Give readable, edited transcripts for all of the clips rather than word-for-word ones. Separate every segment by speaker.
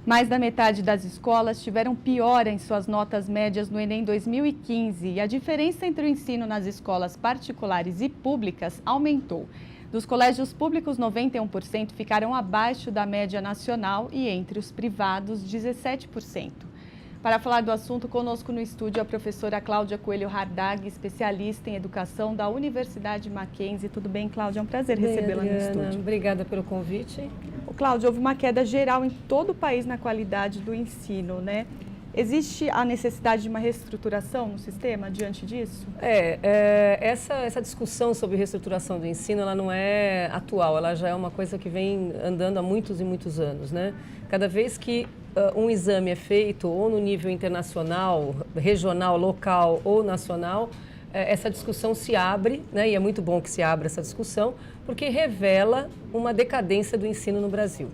Speaker 1: Mais da metade das escolas tiveram piora em suas notas médias no Enem 2015 e a diferença entre o ensino nas escolas particulares e públicas aumentou. Dos colégios públicos, 91% ficaram abaixo da média nacional e entre os privados, 17%. Para falar do assunto, conosco no estúdio a professora Cláudia Coelho Hardag, especialista em educação da Universidade Mackenzie. Tudo bem, Cláudia? É um prazer recebê-la no estúdio.
Speaker 2: Obrigada pelo convite.
Speaker 1: Cláudia, houve uma queda geral em todo o país na qualidade do ensino, né? Existe a necessidade de uma reestruturação no sistema diante disso?
Speaker 2: Essa discussão sobre reestruturação do ensino, ela não é atual, ela já é uma coisa que vem andando há muitos e muitos anos, né? Cada vez que um exame é feito ou no nível internacional, regional, local ou nacional, essa discussão se abre, né? E é muito bom que se abra essa discussão, porque revela uma decadência do ensino no Brasil.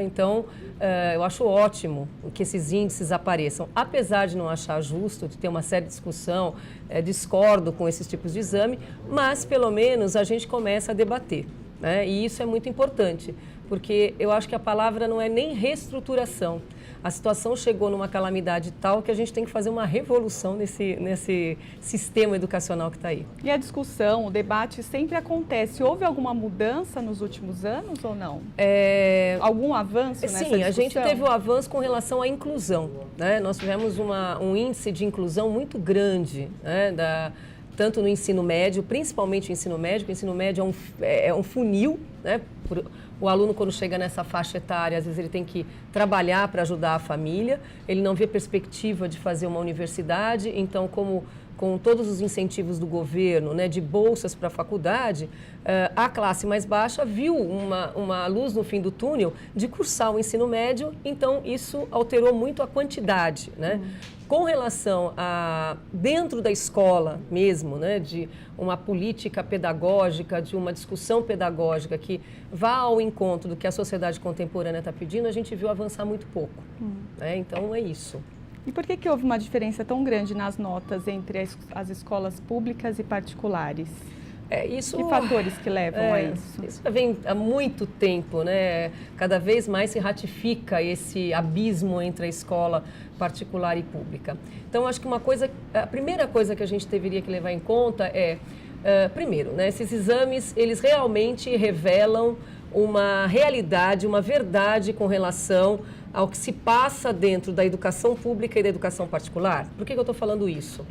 Speaker 2: Então, eu acho ótimo que esses índices apareçam, apesar de não achar justo, de ter uma séria discussão, discordo com esses tipos de exame, mas pelo menos a gente começa a debater, né? E isso é muito importante, porque eu acho que a palavra não é nem reestruturação. A situação chegou numa calamidade tal que a gente tem que fazer uma revolução nesse sistema educacional que está aí.
Speaker 1: E a discussão, o debate sempre acontece. Houve alguma mudança nos últimos anos ou não? Algum avanço nessa discussão?
Speaker 2: Sim, a gente teve um avanço com relação à inclusão, né? Nós tivemos um índice de inclusão muito grande, né? Tanto no ensino médio, principalmente o ensino médio, porque o ensino médio é um funil, né? O aluno, quando chega nessa faixa etária, às vezes ele tem que trabalhar para ajudar a família, ele não vê perspectiva de fazer uma universidade, então, com todos os incentivos do governo, né, de bolsas para a faculdade, a classe mais baixa viu uma luz no fim do túnel de cursar o ensino médio, então isso alterou muito a quantidade, né? Com relação a dentro da escola mesmo, né, de uma política pedagógica, de uma discussão pedagógica que vá ao encontro do que a sociedade contemporânea está pedindo, a gente viu avançar muito pouco. Né? Então, é isso.
Speaker 1: E por que houve uma diferença tão grande nas notas entre as escolas públicas e particulares? Que fatores que levam a isso?
Speaker 2: Isso vem há muito tempo, né? Cada vez mais se ratifica esse abismo entre a escola particular e pública. Então, acho que a primeira coisa que a gente deveria que levar em conta primeiro, né? Esses exames, eles realmente revelam uma realidade, uma verdade com relação ao que se passa dentro da educação pública e da educação particular. Por que eu estou falando isso?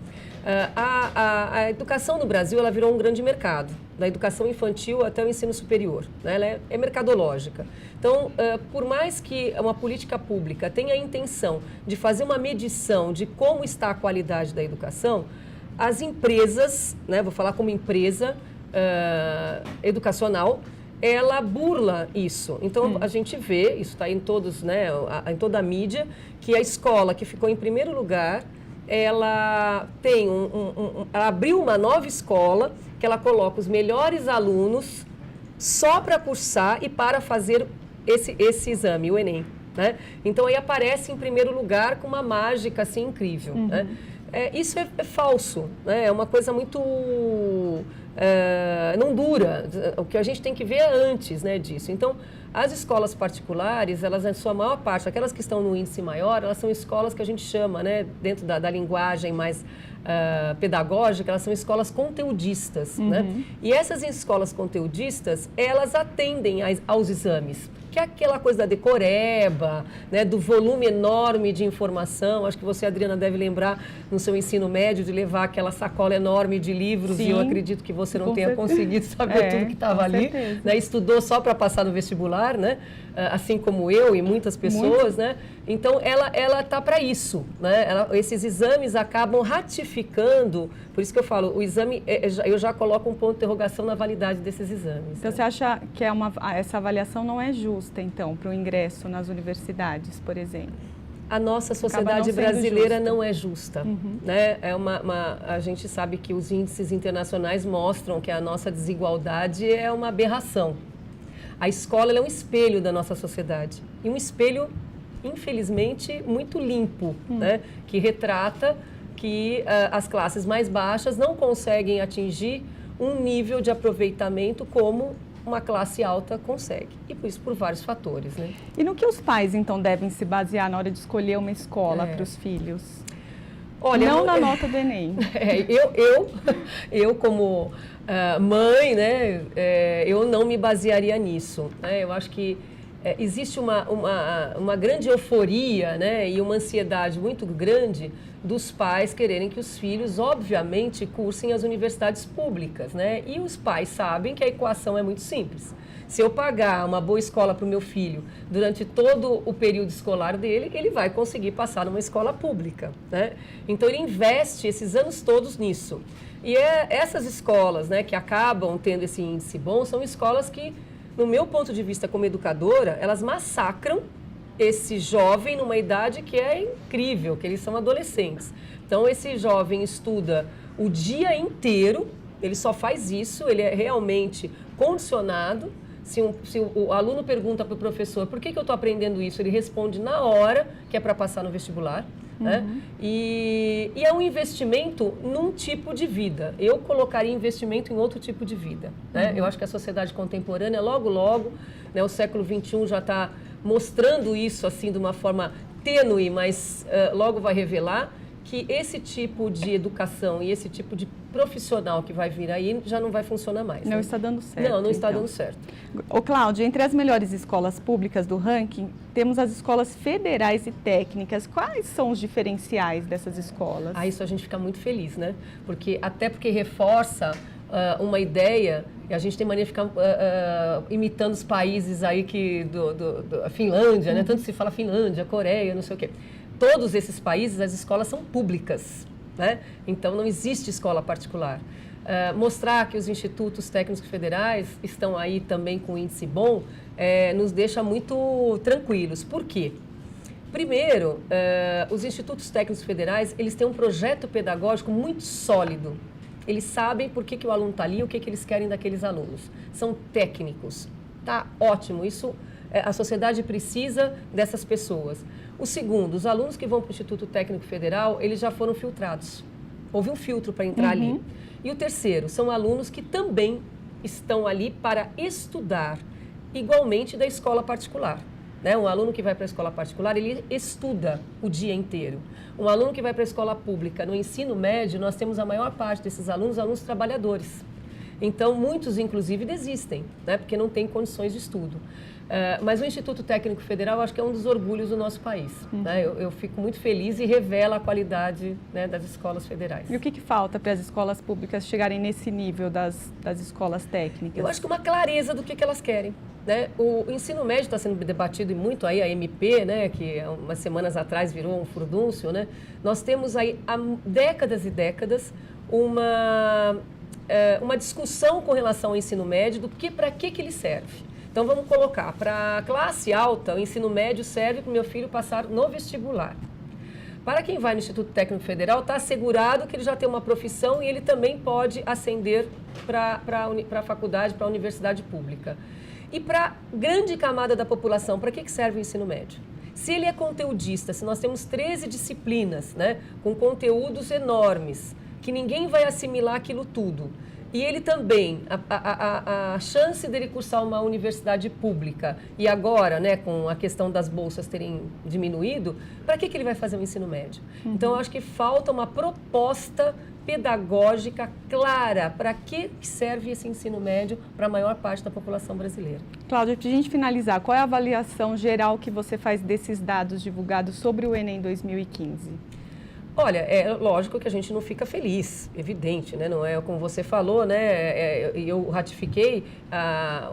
Speaker 2: A educação no Brasil, ela virou um grande mercado, da educação infantil até o ensino superior, né? Ela é mercadológica. Então, por mais que uma política pública tenha a intenção de fazer uma medição de como está a qualidade da educação, as empresas, né, vou falar como empresa educacional, ela burla isso. Então, a gente vê, isso está em todos, né, em toda a mídia, que a escola que ficou em primeiro lugar, ela tem ela abriu uma nova escola, que ela coloca os melhores alunos só para cursar e para fazer esse exame, o Enem. Né? Então, aí aparece em primeiro lugar com uma mágica assim, incrível. Né? Isso é falso, né? É uma coisa muito... não dura. O que a gente tem que ver antes, né, disso. Então, as escolas particulares, elas, em sua maior parte, aquelas que estão no índice maior, elas são escolas que a gente chama, né, dentro da linguagem mais pedagógica, elas são escolas conteudistas. Né? E essas escolas conteudistas, elas atendem aos exames, que é aquela coisa da decoreba, né, do volume enorme de informação. Acho que você, Adriana, deve lembrar no seu ensino médio de levar aquela sacola enorme de livros. Sim, e eu acredito que você não tenha conseguido saber tudo que estava ali. Né, estudou só para passar no vestibular, né, assim como eu e muitas pessoas. Né? Então, ela está para isso. Né? Esses exames acabam ratificando, por isso que eu falo, o exame, eu já coloco um ponto de interrogação na validade desses exames.
Speaker 1: Então, você acha que essa avaliação não é justa, então, para o ingresso nas universidades, por exemplo?
Speaker 2: A nossa sociedade brasileira não é justa. Né? A gente sabe que os índices internacionais mostram que a nossa desigualdade é uma aberração. A escola é um espelho da nossa sociedade. E um espelho, infelizmente, muito limpo, né? Que retrata que as classes mais baixas não conseguem atingir um nível de aproveitamento como uma classe alta consegue. E por isso, por vários fatores, né?
Speaker 1: E no que os pais, então, devem se basear na hora de escolher uma escola para os filhos? Olha, não na nota do Enem.
Speaker 2: Eu como mãe, né, eu não me basearia nisso. Né? Eu acho que existe uma grande euforia, né, e uma ansiedade muito grande dos pais quererem que os filhos, obviamente, cursem as universidades públicas, né? E os pais sabem que a equação é muito simples. Se eu pagar uma boa escola para o meu filho durante todo o período escolar dele, ele vai conseguir passar numa escola pública, né? Então, ele investe esses anos todos nisso. E essas escolas, né, que acabam tendo esse índice bom, são escolas que, no meu ponto de vista como educadora, elas massacram esse jovem numa idade que é incrível, que eles são adolescentes. Então, esse jovem estuda o dia inteiro, ele só faz isso, ele é realmente condicionado. Se o aluno pergunta para o professor por que eu estou aprendendo isso, ele responde na hora que é para passar no vestibular. Né? E é um investimento num tipo de vida. Eu colocaria investimento em outro tipo de vida. Né? Eu acho que a sociedade contemporânea, logo, né, o século XXI já está mostrando isso assim de uma forma tênue, mas logo vai revelar que esse tipo de educação e esse tipo de profissional que vai vir aí já não vai funcionar mais.
Speaker 1: Não,
Speaker 2: né?
Speaker 1: está dando certo.
Speaker 2: Não está dando certo.
Speaker 1: Ô, Cláudia, entre as melhores escolas públicas do ranking, temos as escolas federais e técnicas. Quais são os diferenciais dessas escolas?
Speaker 2: Isso a gente fica muito feliz, né? Até porque reforça uma ideia, e a gente tem mania de ficar imitando os países aí a Finlândia, né? Tanto se fala Finlândia, Coreia, não sei o quê. Todos esses países, as escolas são públicas, né? Então, não existe escola particular. Mostrar que os institutos técnicos federais estão aí também com índice bom, nos deixa muito tranquilos. Por quê? Primeiro, os institutos técnicos federais, eles têm um projeto pedagógico muito sólido. Eles sabem por que o aluno está ali, o que eles querem daqueles alunos. São técnicos. Tá ótimo, isso a sociedade precisa dessas pessoas. O segundo, os alunos que vão para o Instituto Técnico Federal, eles já foram filtrados. Houve um filtro para entrar ali. E o terceiro, são alunos que também estão ali para estudar, igualmente da escola particular. Né? Um aluno que vai para a escola particular, ele estuda o dia inteiro. Um aluno que vai para a escola pública, no ensino médio, nós temos a maior parte desses alunos trabalhadores. Então, muitos, inclusive, desistem, né? Porque não têm condições de estudo. Mas o Instituto Técnico Federal, acho que é um dos orgulhos do nosso país. Né? Eu fico muito feliz e revela a qualidade, né, das escolas federais.
Speaker 1: E o que falta para as escolas públicas chegarem nesse nível das escolas técnicas?
Speaker 2: Eu acho que uma clareza do que elas querem. Né? O ensino médio está sendo debatido e muito aí, a MP, né, que umas semanas atrás virou um furdúncio, né? Nós temos aí há décadas e décadas uma discussão com relação ao ensino médio para que ele serve. Então, vamos colocar, para a classe alta, o ensino médio serve para o meu filho passar no vestibular. Para quem vai no Instituto Técnico Federal, está assegurado que ele já tem uma profissão e ele também pode ascender para a faculdade, para a universidade pública. E para a grande camada da população, para que serve o ensino médio? Se ele é conteudista, se nós temos 13 disciplinas, né, com conteúdos enormes, que ninguém vai assimilar aquilo tudo, e ele também, a chance dele cursar uma universidade pública, e agora, né, com a questão das bolsas terem diminuído, para que ele vai fazer o ensino médio? Então, eu acho que falta uma proposta pedagógica clara para que serve esse ensino médio para a maior parte da população brasileira.
Speaker 1: Cláudia, para a gente finalizar, qual é a avaliação geral que você faz desses dados divulgados sobre o Enem 2015?
Speaker 2: Olha, é lógico que a gente não fica feliz, evidente, né? Não é como você falou, né? Eu ratifiquei,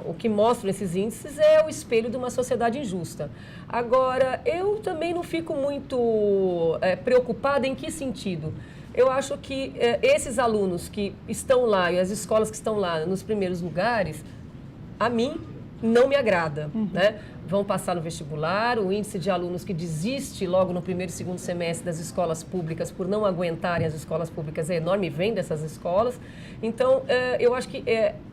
Speaker 2: o que mostram esses índices é o espelho de uma sociedade injusta. Agora, eu também não fico muito preocupada em que sentido? Eu acho que esses alunos que estão lá e as escolas que estão lá nos primeiros lugares, a mim não me agrada, né? Vão passar no vestibular, o índice de alunos que desiste logo no primeiro e segundo semestre das escolas públicas por não aguentarem as escolas públicas é enorme, vem dessas escolas. Então, eu acho que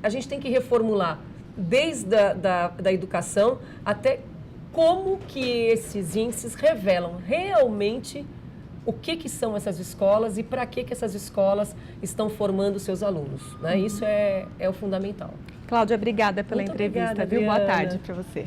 Speaker 2: a gente tem que reformular desde da educação até como que esses índices revelam realmente o que são essas escolas e para que essas escolas estão formando seus alunos, né? Isso é o fundamental.
Speaker 1: Cláudia, obrigada pela
Speaker 2: Muito
Speaker 1: entrevista,
Speaker 2: obrigada,
Speaker 1: viu? Boa
Speaker 2: Adriana.
Speaker 1: tarde para você.